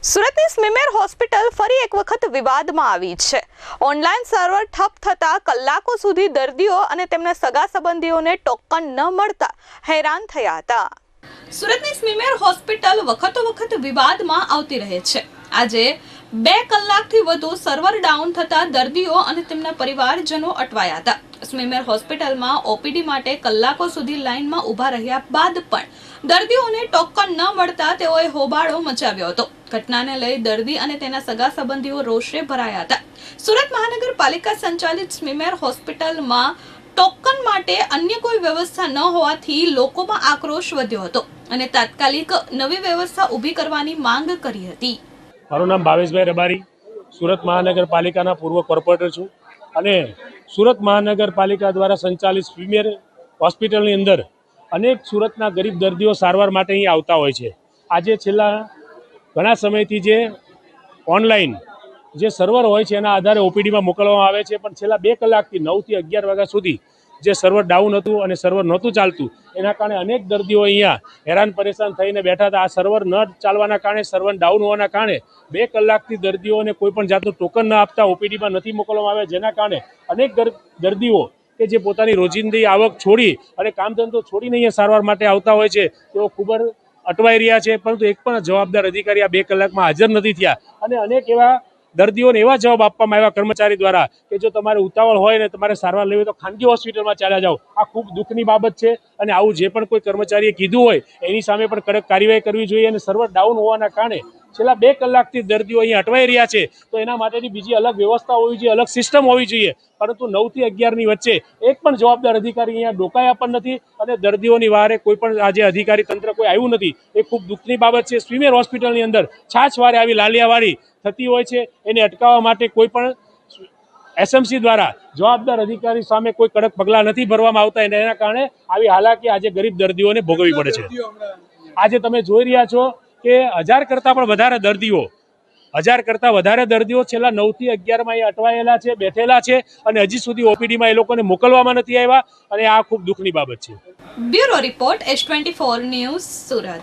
સુરતની સ્મીમેર હોસ્પિટલ ફરી એક વખત વિવાદમાં આવી છે। ઓનલાઈન સર્વર ઠપ થતા કલાકો સુધી દર્દીઓ અને તેમના સગા સંબંધીઓને ટોકન ન મળતા હેરાન થયા હતા। સુરતની સ્મીમેર હોસ્પિટલ વખત વિવાદમાં આવતી રહે છે। આજે 2 કલાકથી વધુ સર્વર ડાઉન થતા દર્દીઓ અને તેમના પરિવારજનો અટવાયા હતા। સ્મીમેર હોસ્પિટલમાં ઓપીડી માટે કલાકો સુધી લાઇનમાં ઊભા રહ્યા બાદ પણ દર્દીઓને ટોકન ન મળતા તેઓએ હોબાળો મચાવ્યો હતો। ઘટનાને લઈ દર્દી અને તેના સગા સંબંધીઓ રોષે ભરાયા હતા। સુરત મહાનગરપાલિકા સંચાલિત સ્મીમેર હોસ્પિટલમાં ટોકન માટે અન્ય કોઈ વ્યવસ્થા ન હોવાથી લોકોમાં આક્રોશ વધ્યો હતો અને તાત્કાલિક નવી વ્યવસ્થા ઊભી કરવાની માંગ કરી હતી। મારું નામ ભાવેશભાઈ રબારી, સુરત મહાનગરપાલિકાના પૂર્વ કોર્પોરેટર છું અને સુરત મહાનગરપાલિકા દ્વારા સંચાલિત સ્મીમેર હોસ્પિટલની અંદર અનેક સુરતના ગરીબ દર્દીઓ સારવાર માટે અહીં આવતા હોય છે। આજે છેલ્લા ઘણા સમયથી જે ઓનલાઈન જે સર્વર હોય છે એના આધારે ઓપીડીમાં મોકલવામાં આવે છે, પણ છેલ્લા 2 કલાકથી 9 થી 11 વાગ્યા સુધી જે સર્વર ડાઉન હતું અને સર્વર નહોતું ચાલતું એના કારણે અનેક દર્દીઓ અહીંયા હેરાન પરેશાન થઈને બેઠા હતા। આ સર્વર ન ચાલવાના કારણે, સર્વર ડાઉન હોવાના કારણે 2 કલાકથી દર્દીઓને કોઈ પણ જાતનું ટોકન ન આપતા ઓપીડીમાં નથી મોકલવામાં આવે, જેના કારણે અનેક દર્દીઓ કે જે પોતાની રોજિંદી આવક છોડી અને કામ ધંધો છોડીને અહીંયા સારવાર માટે આવતા હોય છે તેઓ ખૂબ જ અટવાઈ રહ્યા છે, પરંતુ એક પણ જવાબદાર અધિકારી આ 2 કલાકમાં હાજર નથી થયા અને અનેક એવા દર્દીઓને એવા જવાબ આપવામાં આવ્યા કર્મચારી દ્વારા કે જો તમારે ઉતાવળ હોય ને તમારે સારવાર લેવી તો ખાનગી હોસ્પિટલમાં ચાલ્યા જાઓ। આ ખૂબ દુઃખની બાબત છે અને આવું જે પણ કોઈ કર્મચારીએ કીધું હોય એની સામે પણ કડક કાર્યવાહી કરવી જોઈએ અને સર્વર ડાઉન હોવાના કારણે છેલ્લા 2 કલાકથી દર્દીઓ અહીં અટવાઈ રહ્યા છે તો એના માટેની બીજી અલગ વ્યવસ્થા હોવી જોઈએ, અલગ સિસ્ટમ હોવી જોઈએ, પરંતુ 9 થી 11ની વચ્ચે એક પણ જવાબદાર અધિકારી અહીંયા ડોકાયા પણ નથી અને દર્દીઓની વારે કોઈ પણ આજે અધિકારી તંત્ર કોઈ આવ્યું નથી। એ ખૂબ દુઃખની બાબત છે। સ્મીમેર હોસ્પિટલની અંદર છાછવારે આવી લાલિયાવાડી થતી હોય છે, એને અટકાવવા માટે કોઈ પણ એસએમસી દ્વારા જવાબદાર અધિકારી સામે કોઈ કડક પગલાં નથી ભરવામાં આવતા અને એના કારણે આવી હાલાકી આજે ગરીબ દર્દીઓને ભોગવવી પડે છે। આજે તમે જોઈ રહ્યા છો કે 1000 કરતાં પણ વધારે દર્દીઓ 1000 કરતાં વધારે દર્દીઓ છેલ્લા 9 થી 11માં અહીં અટવાયેલા છે, બેઠેલા છે અને હજી સુધી ઓપીડીમાં એ લોકોને મોકલવામાં નથી આવ્યા અને આ ખૂબ દુઃખની બાબત છે। Bureau report H24 news Surat.